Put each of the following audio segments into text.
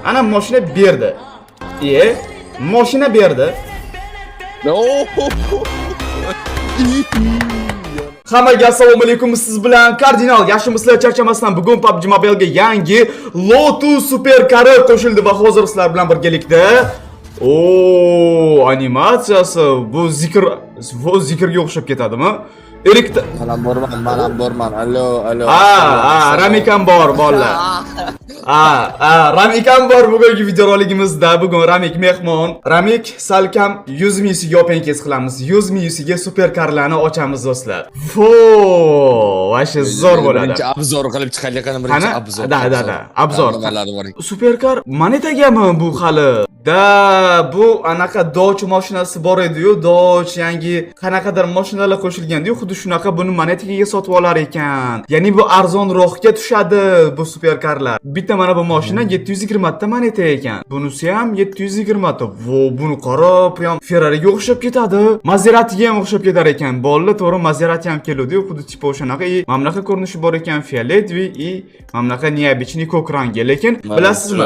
Ana mashina berdi. Mashina berdi. Hammaga assalomu alaykum. Siz bilan Kardinal yaxshimisizlar, charchamasdan bugun PUBG Mobile ga yangi Lotus superkari qo'shildi va hozir sizlar bilan birgalikda animatsiyasi bu zikrga o'xshab ketadimi? Manam borman. Allo. Ramikam bor bolalar. Ramikam bor bugungi videoroligimizda. Bugun Ramik mehmon. Ramik salkam 100 mingsiga openkes qilamiz. 100 mingsiga superkarlarni ochamiz do'stlar. Vashe zo'r bo'ladi. Birinchi obzor qilib chiqaylik, qani birinchi obzor. Da. Obzor. Superkar monetagami bu hali? Bu anaqa Dodge mashinasi bor edi-yu, Dodge yangi qanaqadir mashinalar qo'shilgandi-yu, xuddi shunaqa buni monetaga sotib olar ekan. Ya'ni bu arzonroqga tushadi bu superkarlar. Bitta mana bu mashina 720 ta moneta ekan. Bunisi ham 720 ta. Buni qarab, ham Ferrariga o'xshab ketadi. Maseratiga ham o'xshab ketar ekan. Bolalar to'g'ri Maserati ham keladi-yu, xuddi tipo o'shanaqa mamlaqa ko'rinishi bor ekan, fioletoviy и mamlaqa необычный ko'k rangi. Lekin bilasizmi?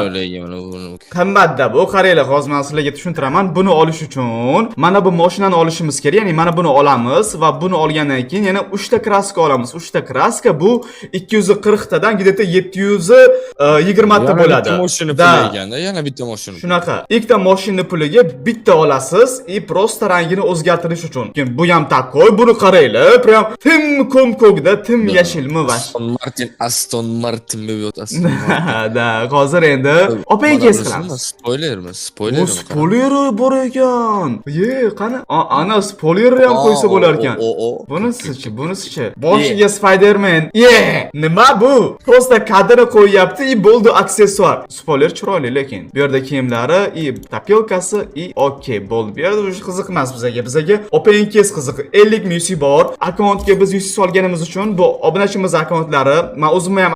Qimmatda bu. Hozir men sizlarga tushuntiraman. Buni olish uchun mana bu mashinani olishimiz kerak. Ya'ni mana buni olamiz va buni olgandan keyin yana 3 ta kraska olamiz. 3 ta kraska bu 240 tadan где-то 720 ta bo'ladi. Bitta mashina puli eganda, yana bitta mashina. Shunaqa. Ikkita mashina puliga bitta olasiz и просто rangini o'zgartirish uchun. Keyin bu ham takoy, buni qaranglar. Prям tim ko'k-ko'kda, tim yashilmi va Aston Martin deb yotasiz. Da, hozir endi opengiz qilamiz. Spoiler bor ekan. Qani? Ana spoiler ham qo'ysa bo'lar ekan. Bunisi-chi. Boshiga Spider-Man. Nima bu? Prosta kadrni qo'yapti и bo'ldi aksessuar. Spoiler chiroyli lekin. Bu yerda kiyimlari и tapelkasi и okey bo'ldi. Bu yerda qiziq emas bizga. Bizga openkes qiziq. 50 ming bor. Akkauntga biz 100 solganimiz uchun bu obunachimiz akkauntlari, men o'zimni ham